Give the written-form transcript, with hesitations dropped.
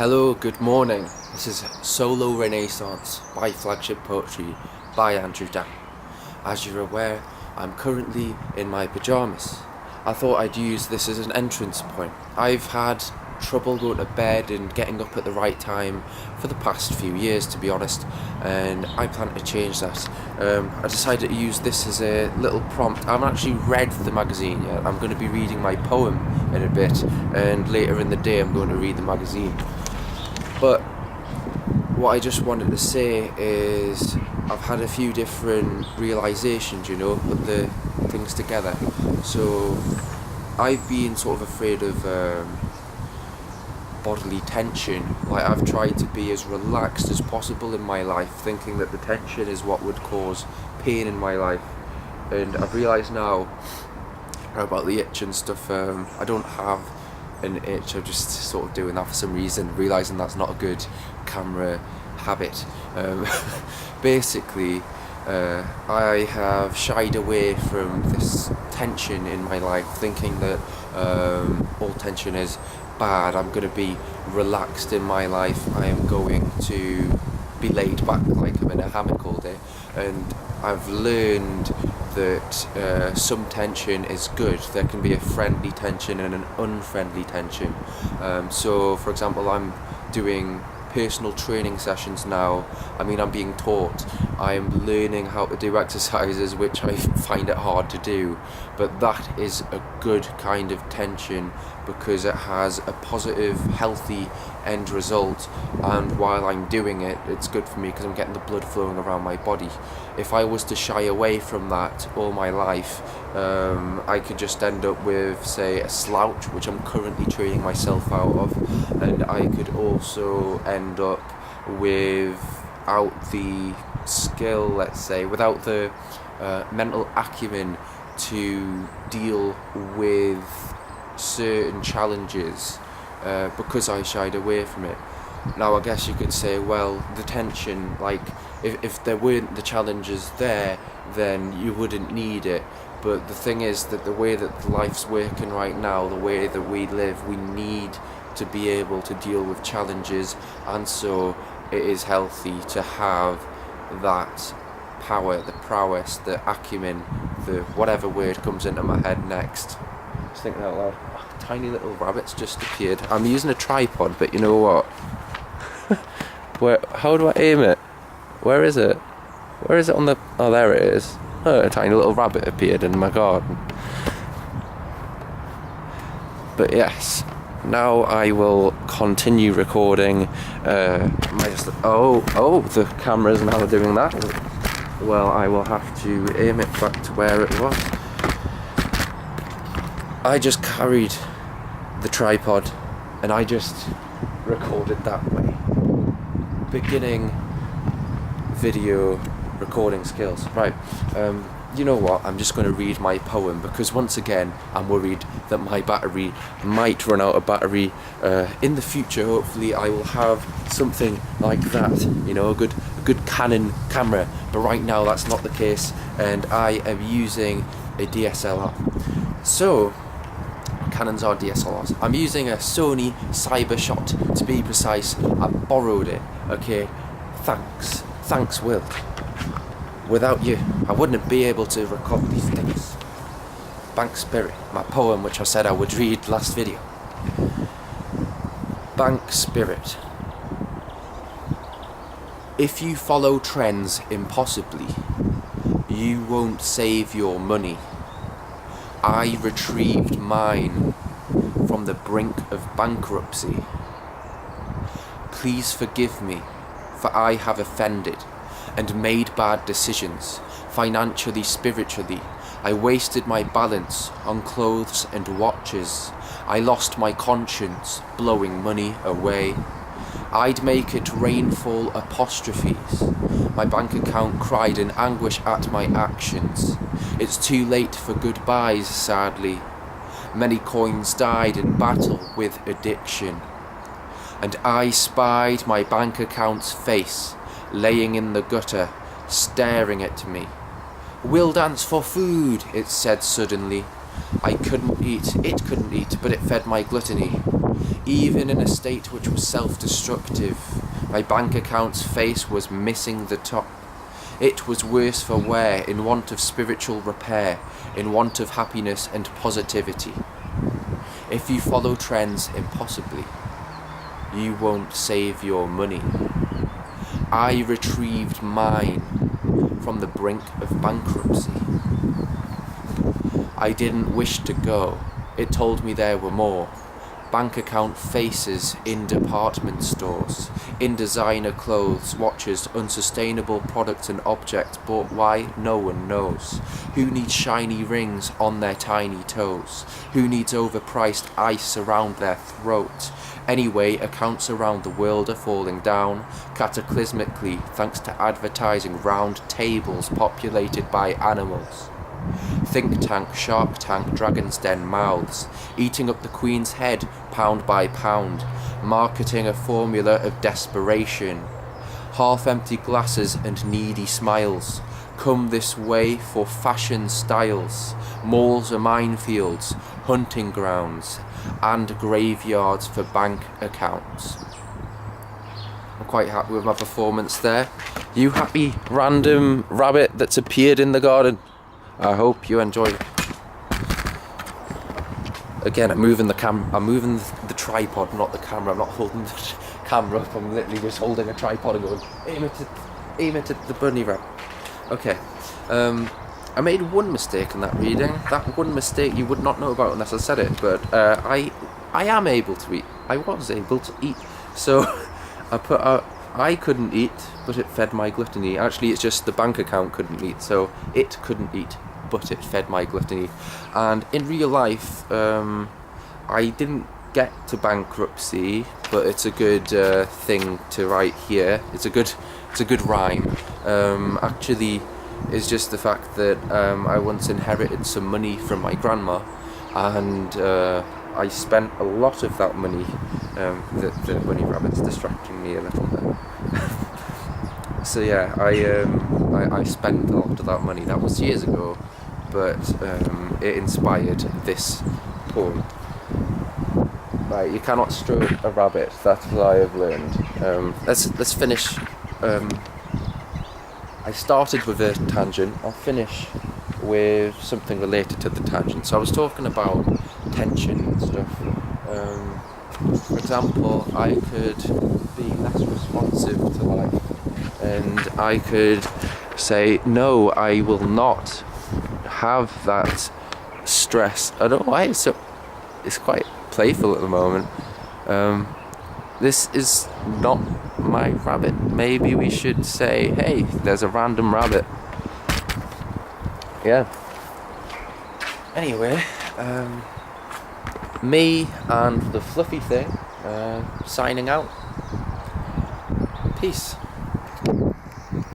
Hello, good morning. This is Solo Renaissance by Flagship Poetry by Andrew Dan. As you're aware, I'm currently in my pyjamas. I thought I'd use this as an entrance point. I've had trouble going to bed and getting up at the right time for the past few years, to be honest, and I plan to change that. I decided to use this as a little prompt. I haven't actually read the magazine yet. I'm going to be reading my poem in a bit, and later in the day I'm going to read the magazine. But what I just wanted to say is I've had a few different realizations, put the things together. So I've been sort of afraid of bodily tension. Like, I've tried to be as relaxed as possible in my life, thinking that the tension is what would cause pain in my life. And I've realised now about the itch and stuff, I don't have an itch. I'm just sort of doing that for some reason, realising that's not a good camera habit. Basically, I have shied away from this tension in my life, thinking that all tension is bad. I'm going to be relaxed in my life. I am going to be laid back like I'm in a hammock all day. And I've learned that some tension is good. There can be a friendly tension and an unfriendly tension. So, for example, I'm doing personal training sessions now. I'm being taught. I'm learning how to do exercises which I find it hard to do, but that is a good kind of tension because it has a positive, healthy end result, and while I'm doing it, it's good for me because I'm getting the blood flowing around my body. If I was to shy away from that all my life, I could just end up with, say, a slouch, which I'm currently training myself out of, and I could also end up without the skill, let's say, without the mental acumen to deal with certain challenges because I shied away from it. Now, I guess you could say, well, the tension, like, if there weren't the challenges there, then you wouldn't need it. But the thing is that the way that life's working right now, the way that we live, we need to be able to deal with challenges, and so it is healthy to have that power, the prowess, the acumen, the whatever word comes into my head next. Just thinking out loud. Oh, tiny little rabbits just appeared. I'm using a tripod, but you know what? How do I aim it? Where is it? Where is it on the... Oh, there it is. Oh, a tiny little rabbit appeared in my garden. But yes, now I will continue recording. The camera's now doing that. Well, I will have to aim it back to where it was. I just carried the tripod and I just recorded that way. Beginning video recording skills. Right, you know what, I'm just going to read my poem because once again I'm worried that my battery might run out of battery. In the future, hopefully I will have something like that, a good Canon camera, but right now that's not the case and I am using a DSLR. So, Canons are DSLRs. I'm using a Sony Cybershot to be precise. I borrowed it, okay? Thanks, Will. Without you, I wouldn't be able to record these things. Bank Spirit, my poem which I said I would read last video. Bank Spirit. If you follow trends impossibly, you won't save your money. I retrieved mine from the brink of bankruptcy. Please forgive me, for I have offended and made bad decisions, financially, spiritually. I wasted my balance on clothes and watches. I lost my conscience, blowing money away. I'd make it rainfall apostrophes. My bank account cried in anguish at my actions. It's too late for goodbyes, sadly. Many coins died in battle with addiction. And I spied my bank account's face, laying in the gutter, staring at me. We'll dance for food, it said suddenly. I couldn't eat, it couldn't eat, but it fed my gluttony. Even in a state which was self-destructive, my bank account's face was missing the top. It was worse for wear, in want of spiritual repair, in want of happiness and positivity. If you follow trends impossibly, you won't save your money. I retrieved mine from the brink of bankruptcy. I didn't wish to go. It told me there were more. Bank account faces in department stores, in designer clothes, watches, unsustainable products and objects bought why no one knows. Who needs shiny rings on their tiny toes? Who needs overpriced ice around their throat? Anyway, accounts around the world are falling down, cataclysmically thanks to advertising round tables populated by animals. Think tank, shark tank, dragon's den mouths, eating up the Queen's head pound by pound, marketing a formula of desperation. Half-empty glasses and needy smiles. Come this way for fashion styles. Malls are minefields, hunting grounds, and graveyards for bank accounts. I'm quite happy with my performance there. You happy, random rabbit that's appeared in the garden? I hope you enjoy it. Again, I'm moving the tripod, not the camera. I'm not holding the camera up. I'm literally just holding a tripod and going, aim it at the bunny rabbit. Okay. I made one mistake in that reading. That one mistake you would not know about unless I said it. But I am able to eat. I was able to eat. So I put out. I couldn't eat, but it fed my gluttony. Actually, it's just the bank account couldn't eat, so it couldn't eat, but it fed my gluttony. And in real life, I didn't get to bankruptcy, but it's a good thing to write here. It's a good rhyme. Actually, it's just the fact that I once inherited some money from my grandma, and I spent a lot of that money. The bunny rabbit's distracting me a little bit. So yeah, I spent a lot of that money. That was years ago, but it inspired this poem. Right, you cannot stroke a rabbit. That's what I have learned. Let's finish. I started with a tangent. I'll finish with something related to the tangent. So I was talking about tension and stuff. For example, I could be less responsive to life, and I could say, no, I will not have that stress. I don't know why it's quite playful at the moment. This is not my rabbit. Maybe we should say, hey, there's a random rabbit. Yeah. Anyway, me and the fluffy thing signing out. Peace.